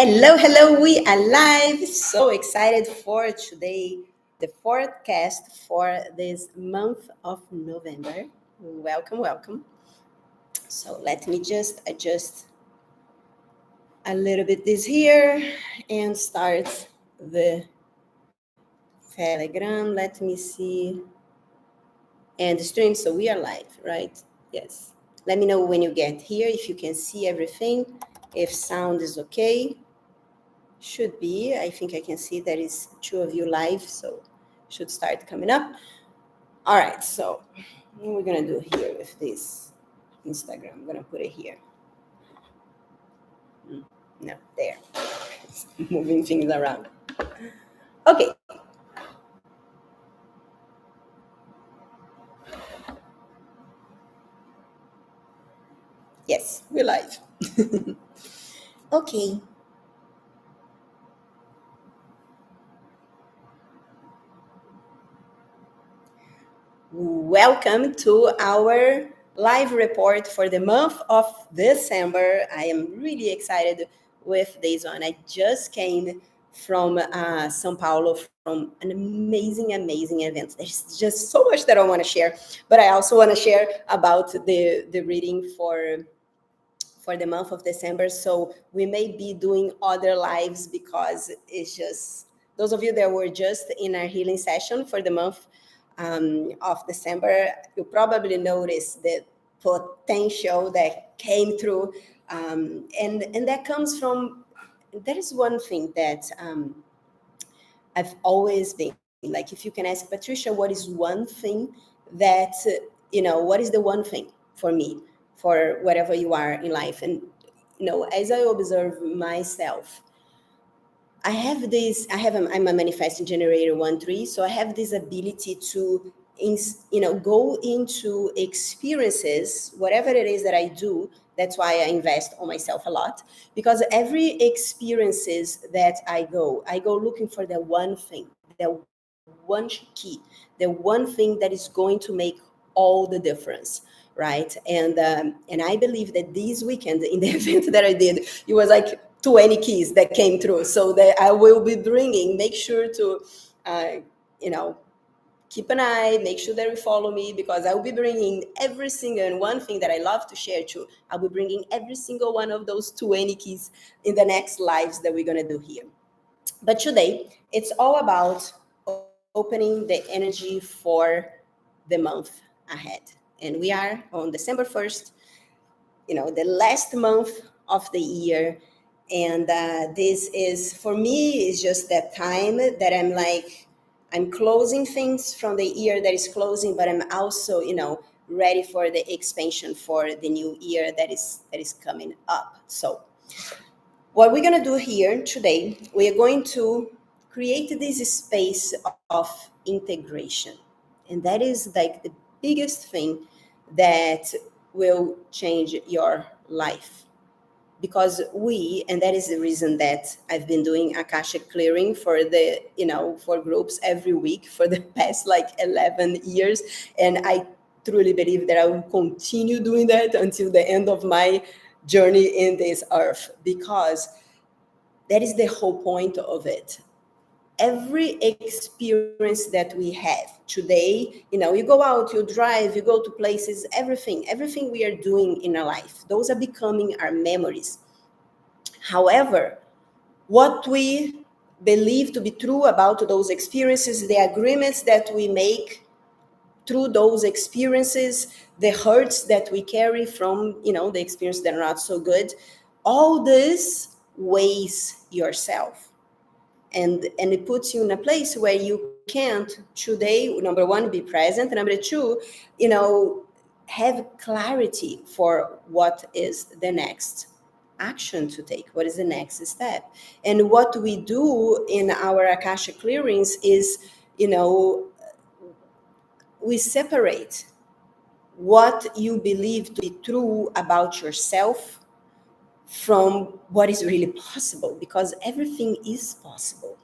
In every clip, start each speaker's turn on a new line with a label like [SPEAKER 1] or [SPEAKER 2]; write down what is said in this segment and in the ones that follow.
[SPEAKER 1] Hello, we are live. So excited for today, the forecast for this month of November. Welcome. So let me just adjust a little bit this here and start the Telegram. Let me see. And the stream, so we are live, right? Yes. Let me know when you get here, if you can see everything, if sound is okay. Should be. I think I can see there is 2 of you live, so should start coming up. All right, so what we're gonna do here with this Instagram, I'm gonna put it here. No, there. Moving things around. Okay. Yes, we're live. Okay. Welcome to our live report for the month of December. I am really excited with this one. I just came from São Paulo from an amazing event. There's just so much that I want to share, but I also want to share about the reading for the month of December. So we may be doing other lives because it's just those of you that were just in our healing session for the month of December, you probably noticed the potential that came through, and that comes from. There is one thing that I've always been like. If you can ask Patricia, what is one thing that what is the one thing for me for whatever you are in life, and as I observe myself. I'm a manifesting generator 1-3, so I have this ability to, go into experiences, whatever it is that I do. That's why I invest on myself a lot, because every experiences that I go looking for the one thing, the one key, the one thing that is going to make all the difference, right? And I believe that this weekend in the event that I did, it was like 20 keys that came through. So that I will be bringing, make sure to, keep an eye, make sure that you follow me, because I will be bringing every single, and one thing that I love to share too, I'll be bringing every single one of those 20 keys in the next lives that we're going to do here. But today, it's all about opening the energy for the month ahead. And we are on December 1st, the last month of the year. And this is, for me, is just that time that I'm closing things from the year that is closing, but I'm also, ready for the expansion for the new year that is coming up. So what we're going to do here today, we are going to create this space of integration. And that is like the biggest thing that will change your life. Because and that is the reason that I've been doing Akashic clearing for for groups every week for the past 11 years. And I truly believe that I will continue doing that until the end of my journey in this earth, because that is the whole point of it. Every experience that we have today, you go out, you drive, you go to places, everything we are doing in our life, those are becoming our memories. However, what we believe to be true about those experiences, the agreements that we make through those experiences, the hurts that we carry from, the experiences that are not so good, all this weighs yourself. And it puts you in a place where you can't today, number one, be present, and number two, have clarity for what is the next action to take, what is the next step. And what we do in our Akashic clearings is, we separate what you believe to be true about yourself from what is really possible, because everything is possible.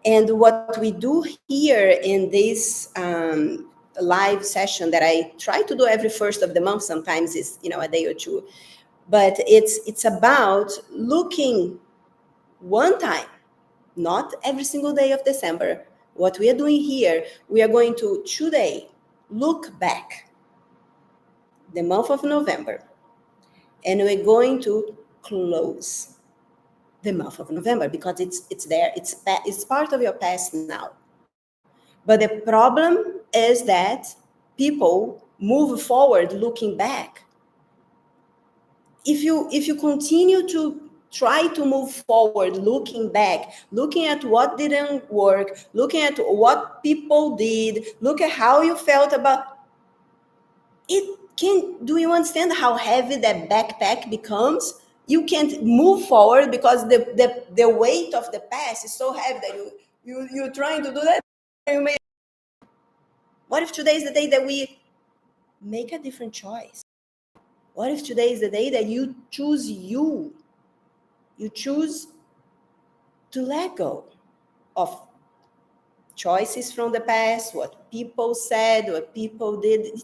[SPEAKER 1] And what we do here in this live session that I try to do every first of the month, sometimes it's a day or two, but it's about looking one time, not every single day of December. What we are doing here, we are going to today look back the month of November, and we're going to close the month of November because it's there, it's part of your past now. But the problem is that people move forward looking back. If you continue to try to move forward looking back, looking at what didn't work, looking at what people did, look at how you felt about it, can do you understand how heavy that backpack becomes? You can't move forward because the weight of the past is so heavy that you're trying to do that. You may, what if today is the day that we make a different choice? What if today is the day that you choose you? You choose to let go of choices from the past, what people said, what people did.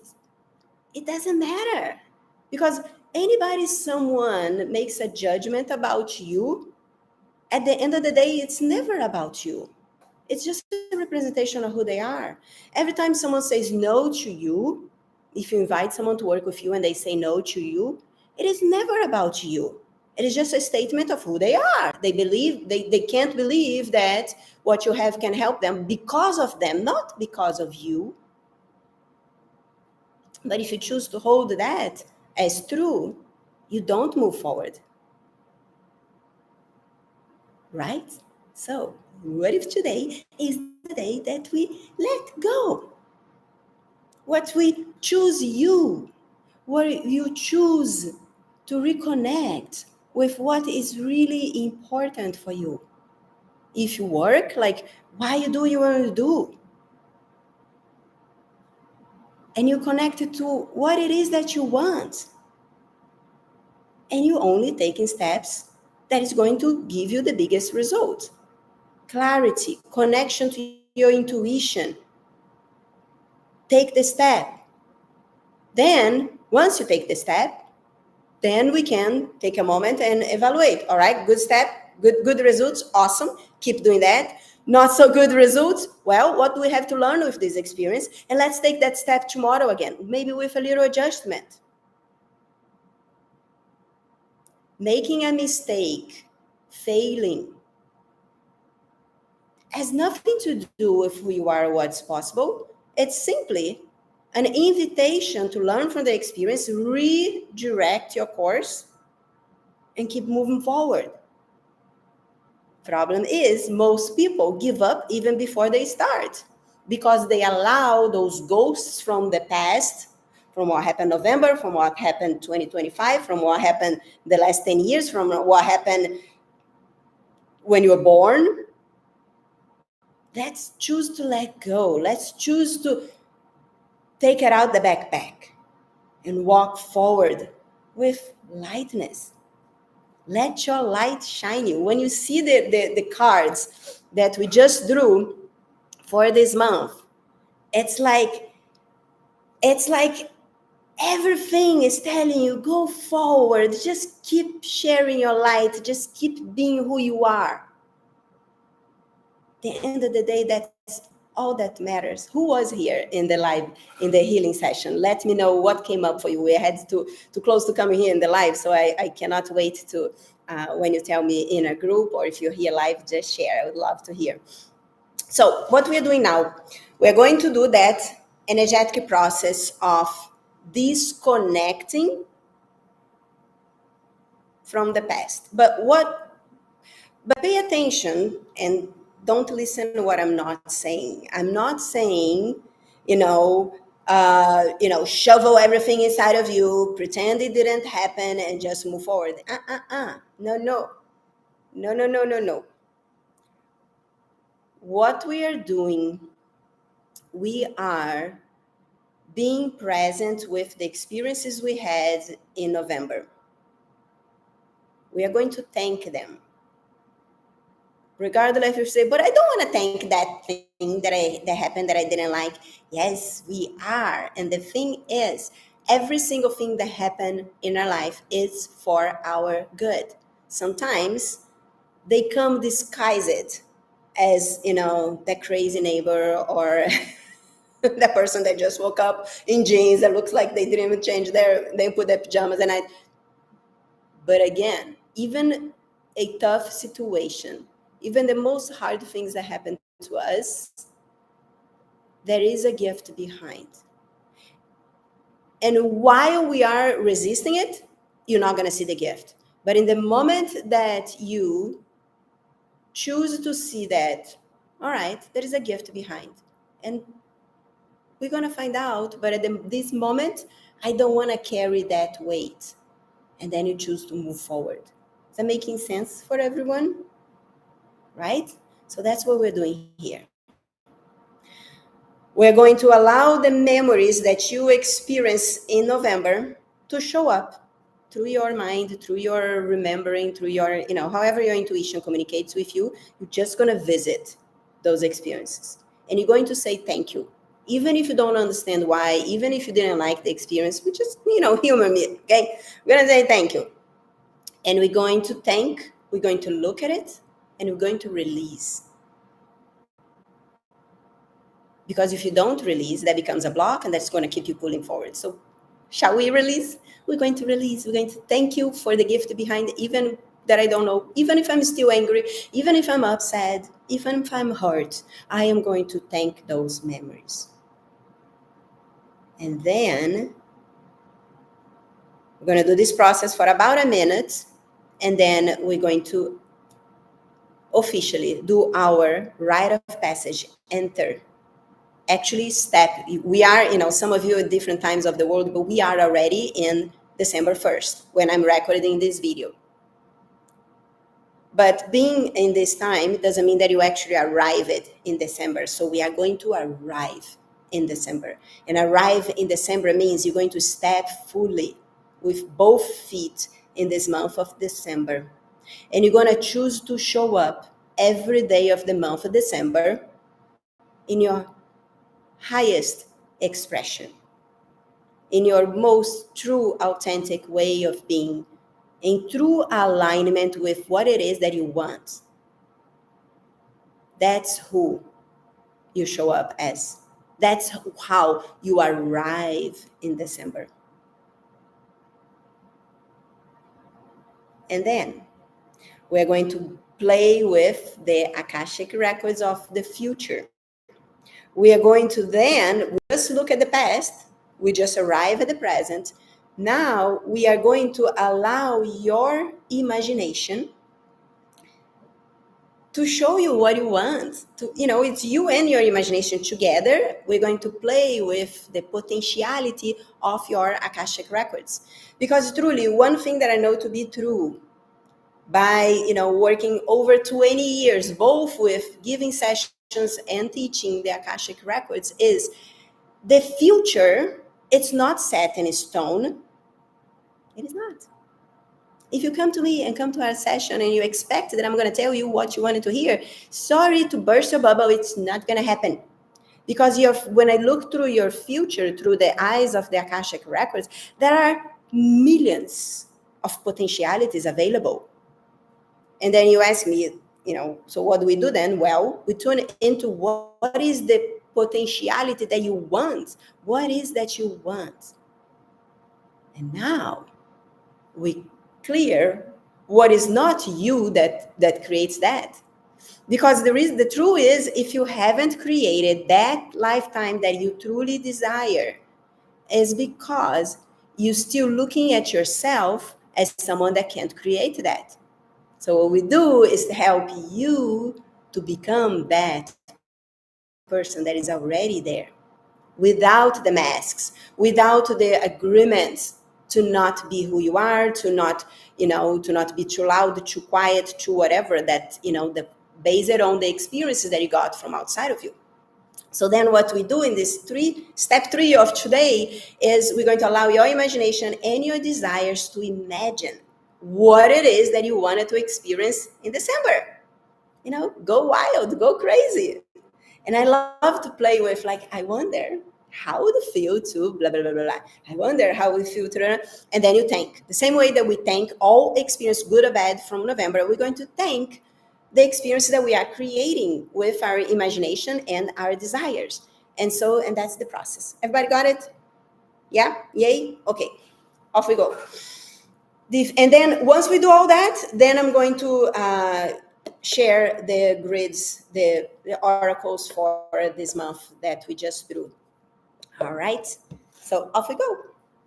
[SPEAKER 1] It doesn't matter because anybody, someone makes a judgment about you. At the end of the day, it's never about you. It's just a representation of who they are. Every time someone says no to you, if you invite someone to work with you and they say no to you, it is never about you. It is just a statement of who they are. They can't believe that what you have can help them because of them, not because of you. But if you choose to hold that as true, you don't move forward. Right? So, what if today is the day that we let go? What we choose you, what you choose to reconnect with what is really important for you. If you work, like why you do what you want to do, and you connect it to what it is that you want, and you only taking steps that is going to give you the biggest result. Clarity, connection to your intuition. Take the step. Then, once you take the step, then we can take a moment and evaluate. All right, good step, good results, awesome. Keep doing that. Not so good results. Well, what do we have to learn with this experience? And let's take that step tomorrow again, maybe with a little adjustment. Making a mistake, failing, has nothing to do with who you are or what's possible. It's simply an invitation to learn from the experience, redirect your course, and keep moving forward. Problem is, most people give up even before they start because they allow those ghosts from the past, from what happened November, from what happened 2025, from what happened the last 10 years, from what happened when you were born. Let's choose to let go. Let's choose to take it out the backpack and walk forward with lightness. Let your light shine you. When you see the cards that we just drew for this month, it's like everything is telling you, go forward. Just keep sharing your light. Just keep being who you are. At the end of the day, that's all that matters. Who was here in the live, in the healing session? Let me know what came up for you. We had to close to coming here in the live, so I cannot wait to when you tell me in a group, or if you're here live, just share. I would love to hear. So what we're doing now, we're going to do that energetic process of disconnecting from the past. But pay attention and don't listen to what I'm not saying. I'm not saying, shovel everything inside of you, pretend it didn't happen, and just move forward. No. What we are doing, we are being present with the experiences we had in November. We are going to thank them. Regardless if you say, but I don't want to thank that thing that happened that I didn't like. Yes, we are. And the thing is, every single thing that happened in our life is for our good. Sometimes they come disguised as, that crazy neighbor or that person that just woke up in jeans that looks like they didn't even change they put their pajamas at night. But again, even a tough situation, even the most hard things that happen to us, there is a gift behind. And while we are resisting it, you're not going to see the gift. But in the moment that you choose to see that, all right, there is a gift behind. And we're going to find out. But at this moment, I don't want to carry that weight. And then you choose to move forward. Is that making sense for everyone? Right? So that's what we're doing here. We're going to allow the memories that you experience in November to show up through your mind, through your remembering, through your, however your intuition communicates with you. You're just going to visit those experiences. And you're going to say thank you. Even if you don't understand why, even if you didn't like the experience, which is, humor me, okay? We're going to say thank you. And we're going to thank, we're going to look at it, and we're going to release. Because if you don't release, that becomes a block, and that's going to keep you pulling forward. So shall we release? We're going to release. We're going to thank you for the gift behind, even that I don't know, even if I'm still angry, even if I'm upset, even if I'm hurt, I am going to thank those memories. And then we're going to do this process for about a minute, and then we're going to officially do our rite of passage, enter. Actually, we are, some of you at different times of the world, but we are already in December 1st when I'm recording this video. But being in this time doesn't mean that you actually arrive in December. So we are going to arrive in December. And arrive in December means you're going to step fully with both feet in this month of December. And you're going to choose to show up every day of the month of December in your highest expression, in your most true, authentic way of being, in true alignment with what it is that you want. That's who you show up as. That's how you arrive in December. And then we're going to play with the Akashic Records of the future. We are going to then just look at the past. We just arrive at the present. Now we are going to allow your imagination to show you what you want. It's you and your imagination together. We're going to play with the potentiality of your Akashic Records. Because truly, one thing that I know to be true by, working over 20 years, both with giving sessions and teaching the Akashic Records, is the future, it's not set in stone. It is not. If you come to me and come to our session and you expect that I'm going to tell you what you wanted to hear, sorry to burst your bubble, it's not going to happen. Because when I look through your future, through the eyes of the Akashic Records, there are millions of potentialities available. And then you ask me, so what do we do then? Well, we tune into what is the potentiality that you want. What is that you want? And now we clear what is not you that creates that. Because the truth is, if you haven't created that lifetime that you truly desire, is because you're still looking at yourself as someone that can't create that. So what we do is to help you to become that person that is already there, without the masks, without the agreements to not be who you are, to not be too loud, too quiet, too whatever, that, based on the experiences that you got from outside of you. So then what we do in this step 3 of today is we're going to allow your imagination and your desires to imagine what it is that you wanted to experience in December. Go wild, go crazy. And I love to play with, I wonder how would it feel to blah, blah, blah, blah, blah. I wonder how would it feel to, and then you thank. The same way that we thank all experience, good or bad, from November, we're going to thank the experiences that we are creating with our imagination and our desires. And that's the process. Everybody got it? Yeah? Yay? Okay. Off we go. And then once we do all that, then I'm going to share the grids, the oracles for this month that we just threw. All right. So off we go.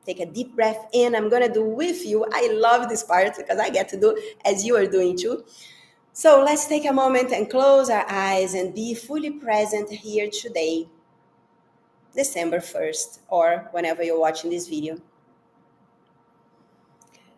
[SPEAKER 1] Take a deep breath in. I'm going to do with you. I love this part because I get to do as you are doing too. So let's take a moment and close our eyes and be fully present here today, December 1st, or whenever you're watching this video.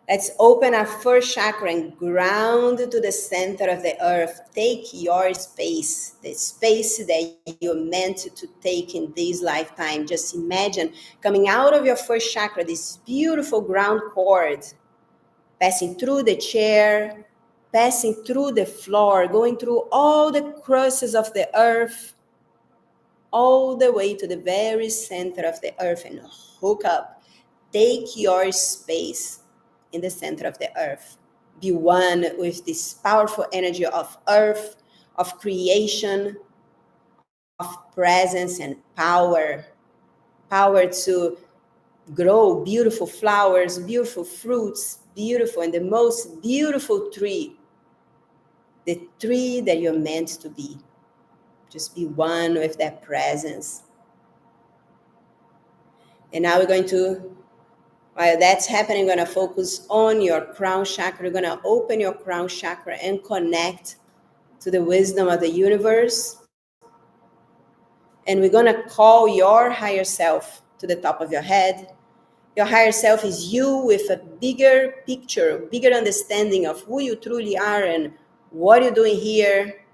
[SPEAKER 1] Let's open our first chakra and ground to the center of the earth. Take your space, the space that you're meant to take in this lifetime. Just imagine coming out of your first chakra, this beautiful ground cord, passing through the chair, passing through the floor, going through all the crusts of the earth, all the way to the very center of the earth and hook up. Take your space in the center of the earth. Be one with this powerful energy of earth, of creation, of presence and power. Power to grow beautiful flowers, beautiful fruits, beautiful, and the most beautiful tree, the tree that you're meant to be. Just be one with that presence. And now we're going to, while that's happening, we're going to focus on your crown chakra. You're going to open your crown chakra and connect to the wisdom of the universe. And we're going to call your higher self to the top of your head. Your higher self is you with a bigger picture, bigger understanding of who you truly are and what you're doing here.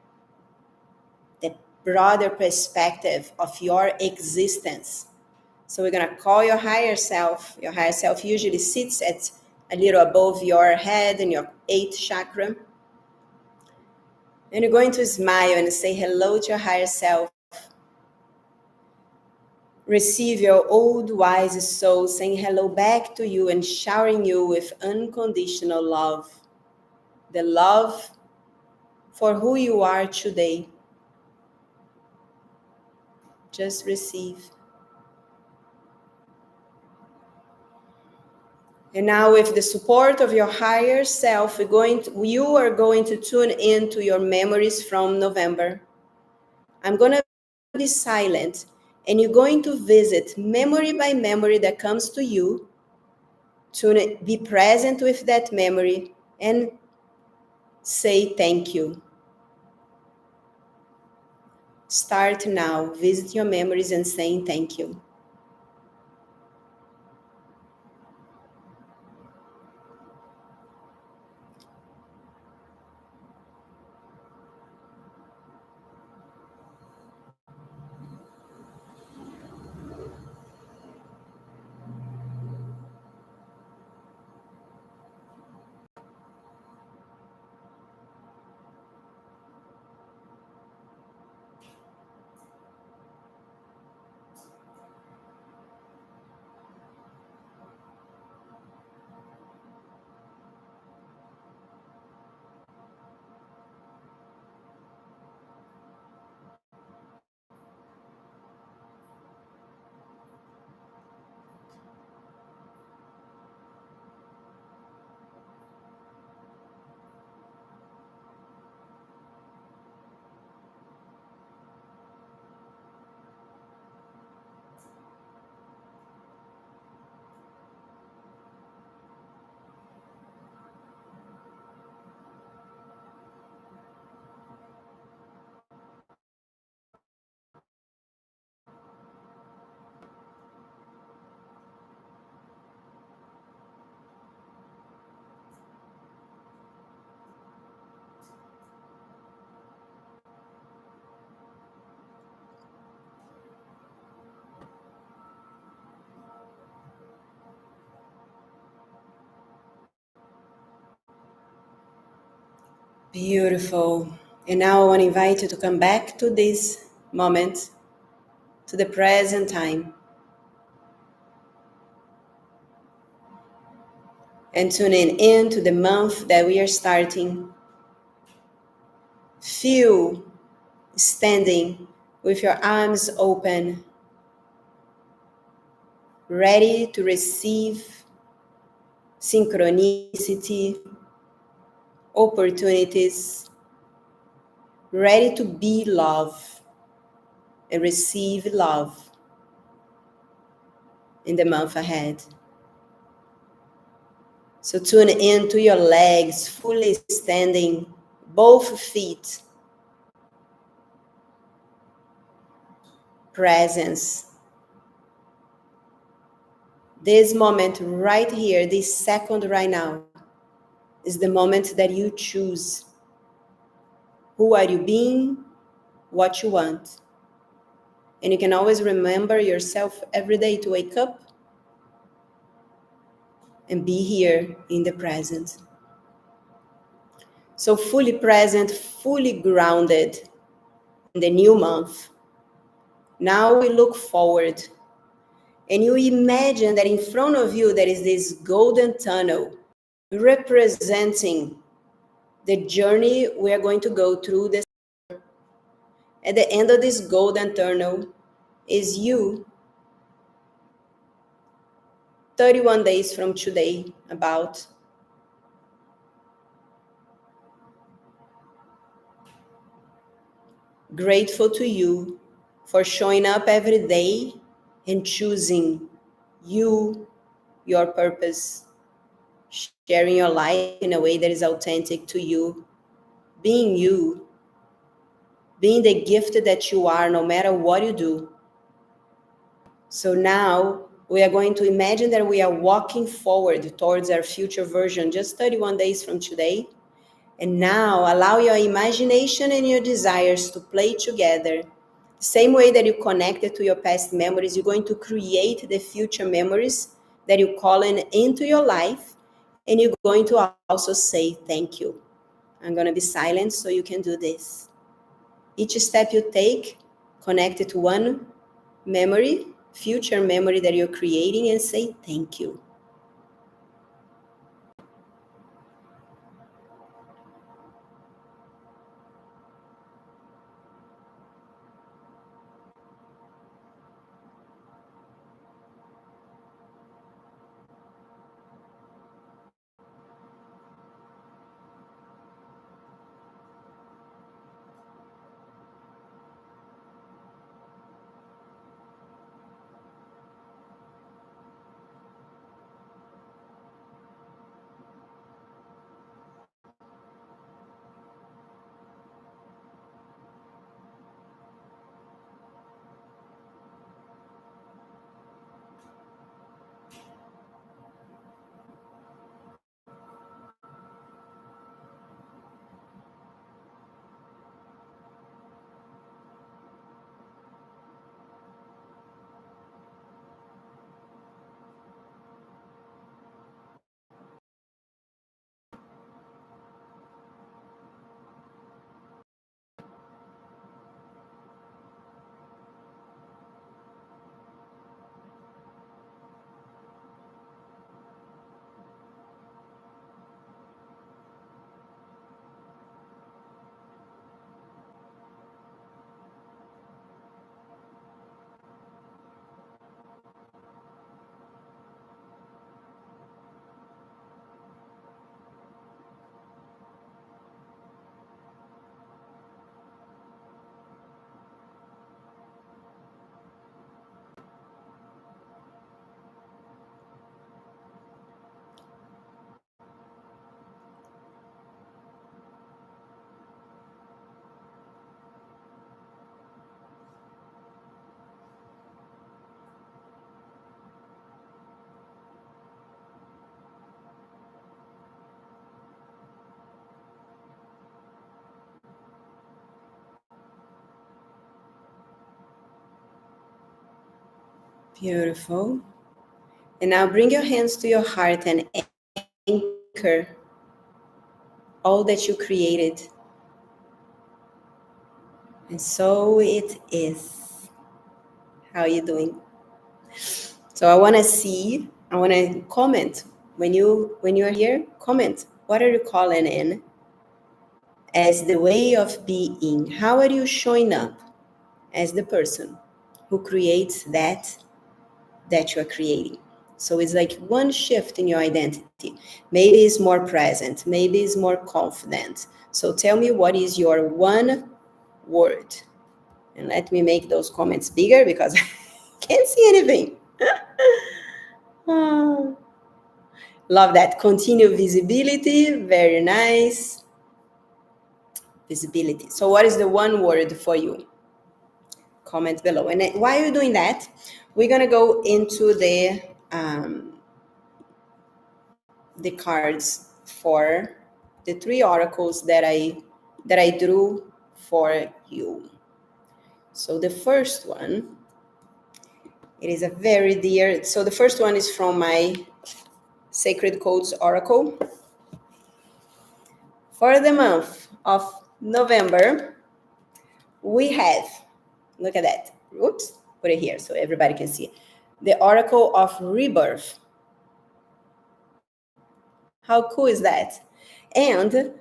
[SPEAKER 1] The broader perspective of your existence. So we're going to call your higher self. Your higher self usually sits at a little above your head in your 8th chakra. And you're going to smile and say hello to your higher self. Receive your old wise soul saying hello back to you and showering you with unconditional love. The love for who you are today. Just receive. And now with the support of your higher self, you are going to tune into your memories from November. I'm going to be silent and you're going to visit memory by memory that comes to you, to be present with that memory and say thank you. Start now. Visit your memories and saying thank you. Beautiful. And now I want to invite you to come back to this moment, to the present time, and tuning in to the month that we are starting. Feel standing with your arms open, ready to receive synchronicity, opportunities, ready to be love and receive love in the month ahead. So tune into your legs, fully standing, both feet, presence. This moment right here, this second right now, is the moment that you choose. Who are you being? What you want. And you can always remember yourself every day to wake up and be here in the present. So fully present, fully grounded in the new month. Now we look forward and you imagine that in front of you there is this golden tunnel representing the journey we are going to go through. This at the end of this golden tunnel is you 31 days from today, about. Grateful to you for showing up every day and choosing you, your purpose, sharing your life in a way that is authentic to you, being the gift that you are no matter what you do. So now we are going to imagine that we are walking forward towards our future version just 31 days from today. And now allow your imagination and your desires to play together. Same way that you connected to your past memories, you're going to create the future memories that you call into your life. And you're going to also say thank you. I'm going to be silent so you can do this. Each step you take, connect it to one memory, future memory that you're creating, and say thank you. Beautiful. And now bring your hands to your heart and anchor all that you created. And so it is. How are you doing? So I want to comment. When you're here, comment. What are you calling in? as the way of being. How are you showing up as the person who creates that you are creating? So it's like one shift in your identity. Maybe it's more present, maybe it's more confident. So tell me, what is your one word? And let me make those comments bigger because I can't see anything. Ah, love that. Continue visibility. Very nice. Visibility. So what is the one word for you? Comment below. And while you're doing that, we're going to go into the cards for the three oracles that I drew for you. So the first one, it is a very dear. So the first one is from my Sacred Codes Oracle. For the month of November, we have, look at that. Oops, put it here so everybody can see. The Oracle of Rebirth. How cool is that? And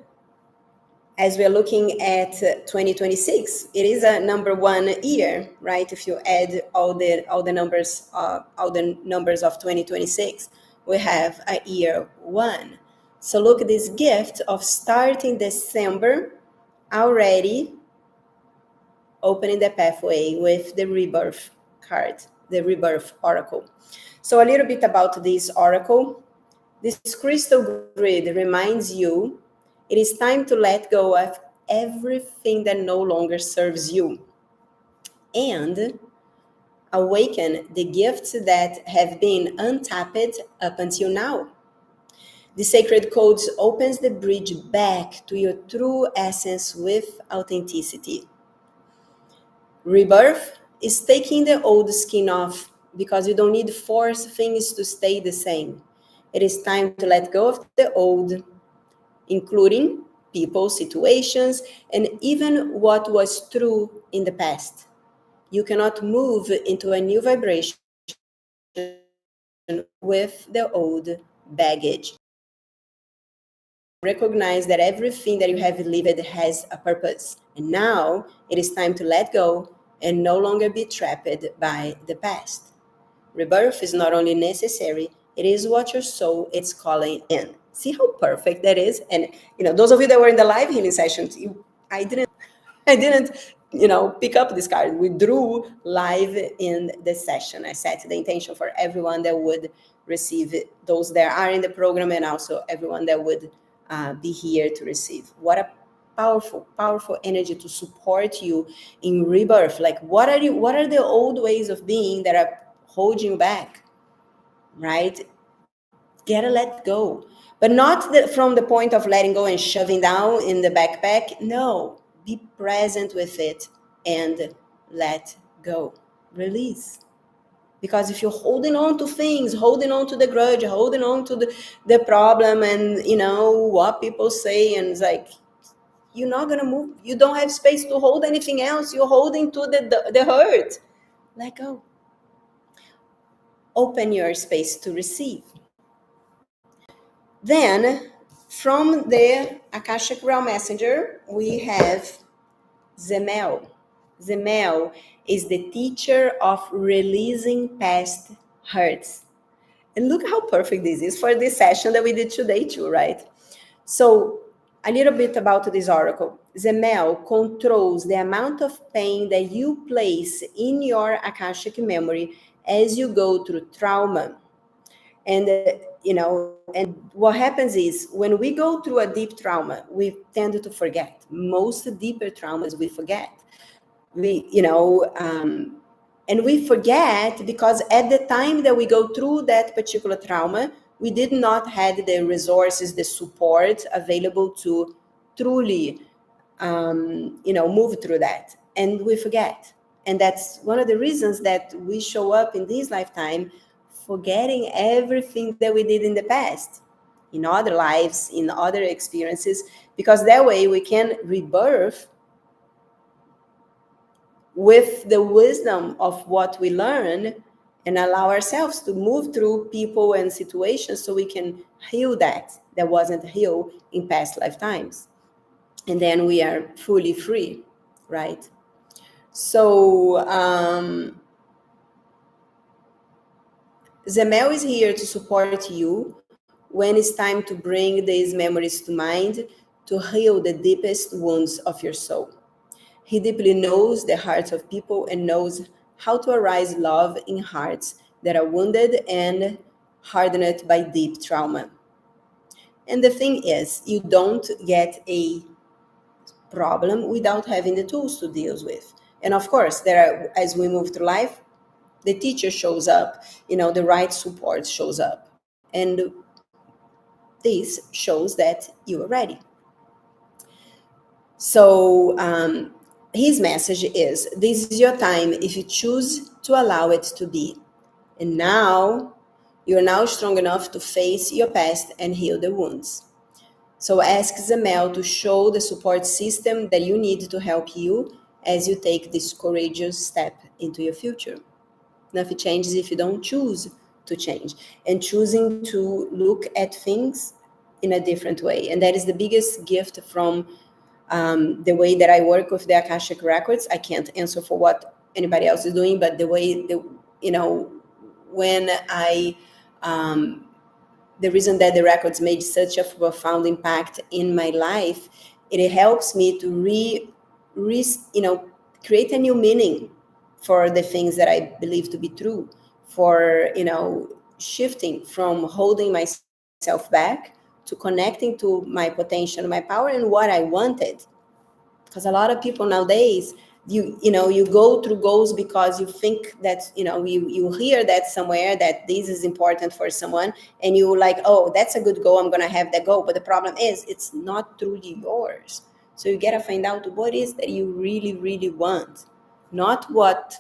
[SPEAKER 1] as we're looking at 2026, it is a number one year, right? If you add all the numbers of 2026, we have a year one. So look at this gift of starting December already opening the pathway with the rebirth card, the rebirth oracle. So a little bit about this oracle. This crystal grid reminds you it is time to let go of everything that no longer serves you and awaken the gifts that have been untapped up until now. The Sacred Codes opens the bridge back to your true essence with authenticity. Rebirth is taking the old skin off because you don't need to force things to stay the same. It is time to let go of the old, including people, situations, and even what was true in the past. You cannot move into a new vibration with the old baggage. Recognize that everything that you have lived has a purpose. And now it is time to let go and no longer be trapped by the past. Rebirth is not only necessary, it is what your soul is calling in. See how perfect that is? And those of you that were in the live healing sessions, I didn't pick up this card. We drew live in the session. I set the intention for everyone that would receive it, those that are in the program, and also everyone that would be here to receive. What a powerful energy to support you in rebirth. Like, what are the old ways of being that are holding you back, right? Gotta let go, but not from the point of letting go and shoving down in the backpack. No, be present with it and let go. Release. Because if you're holding on to things, holding on to the grudge, holding on to the problem, and what people say, and it's like, you're not gonna move. You don't have space to hold anything else. You're holding to the hurt. Let go. Open your space to receive. Then, from the Akashic Realm Messenger, we have Zemel. Zemel is the teacher of releasing past hurts. And look how perfect this is for this session that we did today too, right? So, a little bit about this oracle. Zemel controls the amount of pain that you place in your Akashic memory as you go through trauma. And and what happens is, when we go through a deep trauma, we tend to forget. Most deeper traumas we forget. And we forget because at the time that we go through that particular trauma, we did not have the resources, the support available to truly move through that, and we forget. And that's one of the reasons that we show up in this lifetime forgetting everything that we did in the past, in other lives, in other experiences, because that way we can rebirth with the wisdom of what we learn and allow ourselves to move through people and situations so we can heal that wasn't healed in past lifetimes. and then we are fully free, right? So Zemel is here to support you when it's time to bring these memories to mind to heal the deepest wounds of your soul. He deeply knows the hearts of people and knows how to arise love in hearts that are wounded and hardened by deep trauma. And the thing is, you don't get a problem without having the tools to deal with. And of course, there are, as we move through life, the teacher shows up, the right support shows up. And this shows that you are ready. So his message is, this is your time if you choose to allow it to be. And now, you're now strong enough to face your past and heal the wounds. So ask Zamel to show the support system that you need to help you as you take this courageous step into your future. Nothing changes if you don't choose to change, and choosing to look at things in a different way. And that is the biggest gift from the way that I work with the Akashic Records. I can't answer for what anybody else is doing, but the way, when the reason that the records made such a profound impact in my life, it helps me to create a new meaning for the things that I believe to be true, for, shifting from holding myself back to connecting to my potential, my power, and what I wanted. Because a lot of people nowadays, you go through goals because you think that, you hear that somewhere that this is important for someone, and you like, oh, that's a good goal, I'm gonna have that goal. But the problem is, it's not truly yours. So you gotta find out what is that you really, really want, not what,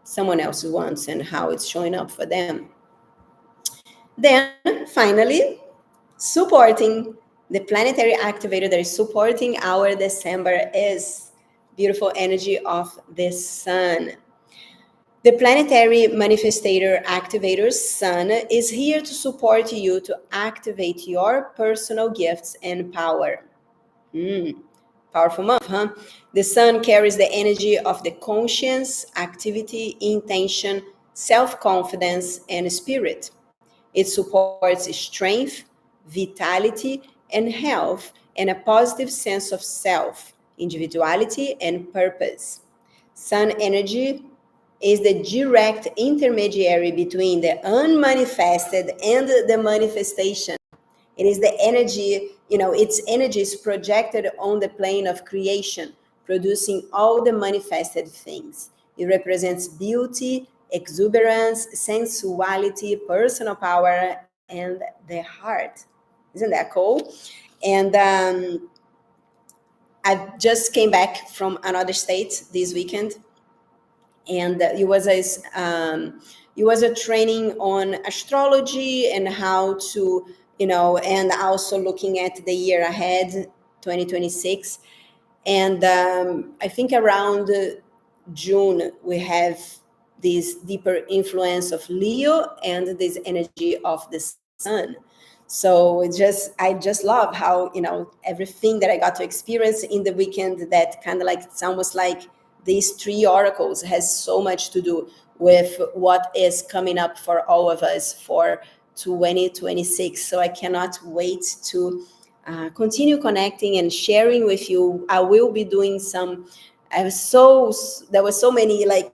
[SPEAKER 1] someone else wants and how it's showing up for them. Then finally, supporting the planetary activator that is supporting our December is beautiful energy of the sun. The planetary manifestator activator sun is here to support you to activate your personal gifts and power. Powerful month, huh? The sun carries the energy of the conscience, activity, intention, self-confidence, and spirit. It supports strength, vitality, and health, and a positive sense of self, individuality, and purpose. Sun energy is the direct intermediary between the unmanifested and the manifestation. It is the energy, its energy is projected on the plane of creation, producing all the manifested things. It represents beauty, exuberance, sensuality, personal power, and the heart. Isn't that cool? And I just came back from another state this weekend, and it was a training on astrology and how to, and also looking at the year ahead, 2026. And I think around June we have this deeper influence of Leo and this energy of the sun. So I just love how, everything that I got to experience in the weekend, that kind of like, it's almost like these three oracles has so much to do with what is coming up for all of us for 2026. So I cannot wait to continue connecting and sharing with you. I will be doing some. There was so many like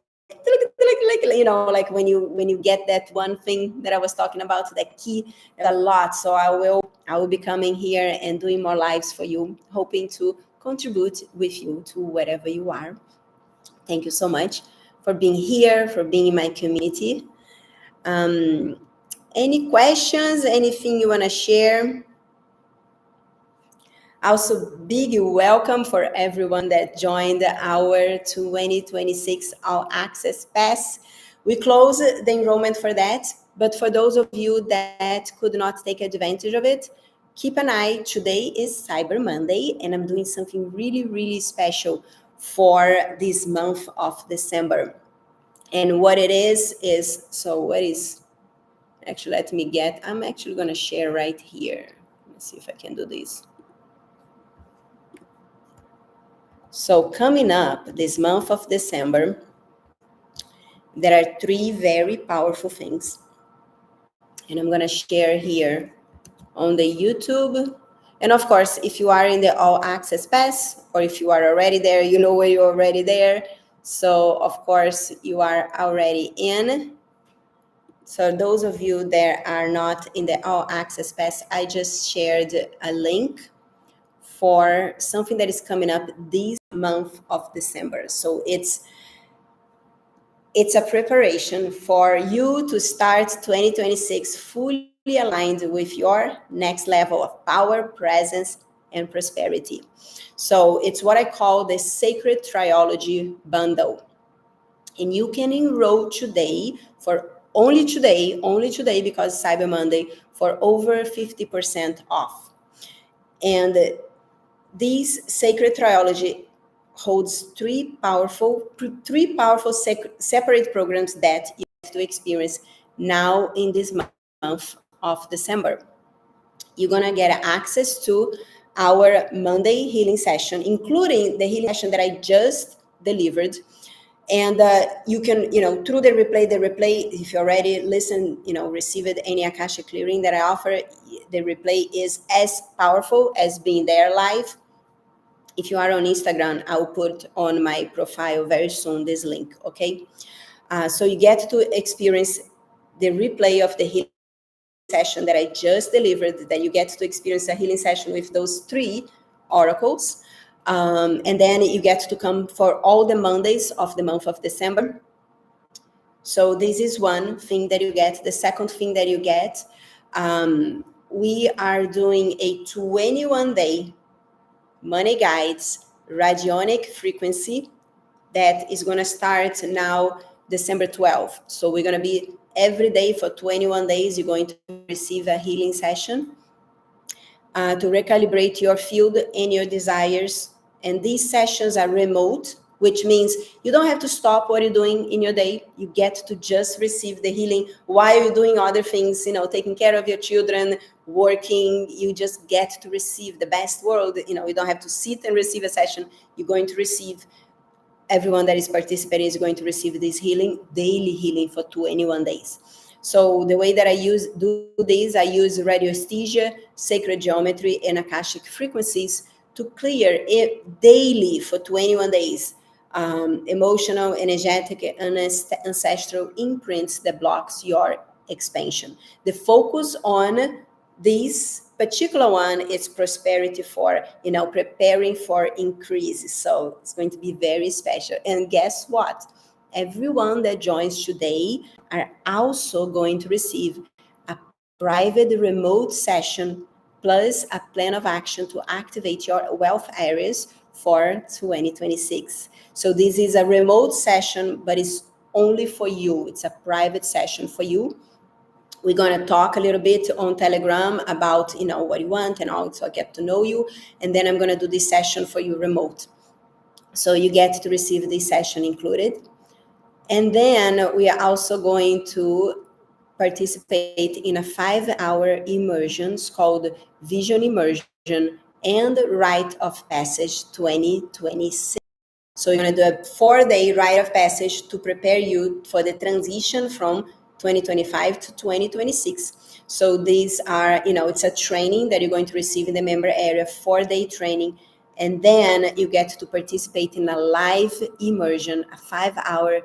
[SPEAKER 1] like when you get that one thing that I was talking about, that key, a lot. So I will be coming here and doing more lives for you, hoping to contribute with you to wherever you are. Thank you so much for being here, for being in my community. Any questions? Anything you want to share? Also, big welcome for everyone that joined our 2026 All Access Pass. We closed the enrollment for that, but for those of you that could not take advantage of it, keep an eye. Today is Cyber Monday, and I'm doing something really, really special for this month of December. And what it is, actually, I'm actually going to share right here. Let's see if I can do this. So coming up this month of December, there are 3 very powerful things. And I'm going to share here on the YouTube. And of course, if you are in the All Access Pass, or if you are already there, you know where you're already there. So of course, you are already in. So those of you that are not in the All Access Pass, I just shared a link for something that is coming up this month of December. So it's a preparation for you to start 2026 fully aligned with your next level of power, presence, and prosperity. So it's what I call the Sacred Trilogy Bundle. And you can enroll today for only today because Cyber Monday, for over 50% off. And this Sacred Trilogy holds three powerful separate programs that you have to experience now in this month of December. You're gonna get access to our Monday healing session, including the healing session that I just delivered. And you can, through the replay, if you already listened, received any Akashic clearing that I offer, the replay is as powerful as being there live. If you are on Instagram, I'll put on my profile very soon this link, okay? So you get to experience the replay of the healing session that I just delivered, that you get to experience a healing session with those 3 oracles. And then you get to come for all the Mondays of the month of December. So this is one thing that you get. The second thing that you get, we are doing a 21-day Money Guides radionic frequency that is going to start now December 12th. So we're going to be every day for 21 days, you're going to receive a healing session to recalibrate your field and your desires. And these sessions are remote, which means you don't have to stop what you're doing in your day. You get to just receive the healing while you're doing other things, taking care of your children, working. You just get to receive the best world. You don't have to sit and receive a session. You're going to receive, everyone that is participating is going to receive this healing, daily healing for 21 days. So the way that I do this, I use radiesthesia, sacred geometry, and Akashic frequencies to clear it daily for 21 days. Emotional, energetic, and ancestral imprints that blocks your expansion. The focus on this particular one is prosperity for, preparing for increase. So it's going to be very special. And guess what? Everyone that joins today are also going to receive a private remote session plus a plan of action to activate your wealth areas for 2026. So this is a remote session, but it's only for you. It's a private session for you. We're going to talk a little bit on Telegram about, what you want and also get to know you. And then I'm going to do this session for you remote. So you get to receive this session included. And then we are also going to participate in a 5-hour immersion called Vision Immersion and Rite of Passage 2026. So you're going to do a 4-day rite of passage to prepare you for the transition from 2025 to 2026. So these are, it's a training that you're going to receive in the member area, 4-day training. And then you get to participate in a live immersion, a 5-hour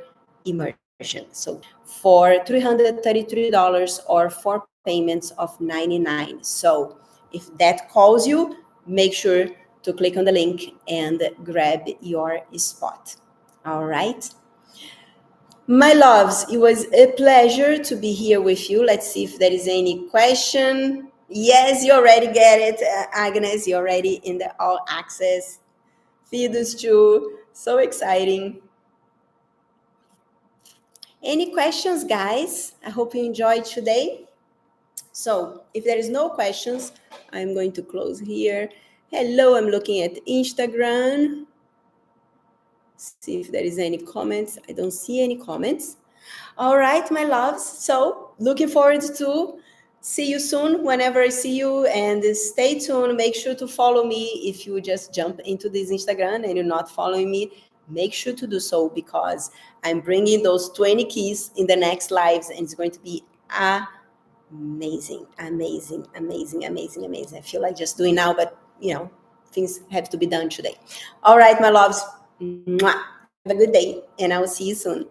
[SPEAKER 1] immersion. So for $333 or 4 payments of $99. So if that calls you, make sure to click on the link and grab your spot. All right. My loves, it was a pleasure to be here with you. Let's see if there is any question. Yes, you already get it. Agnes, you're already in the all access. Fidus too. So exciting. Any questions, guys? I hope you enjoyed today. So if there is no questions, I'm going to close here. Hello, I'm looking at Instagram. See if there is any comments. I don't see any comments. All right, my loves. So looking forward to See you soon whenever I see you, and stay tuned. Make sure to follow me. If you just jump into this Instagram and you're not following me, make sure to do so, because I'm bringing those 20 keys in the next lives, and it's going to be amazing, amazing, amazing, amazing, amazing. I feel like just doing now, but things have to be done today. All right, my loves. Mwah. Have a good day, and I will see you soon.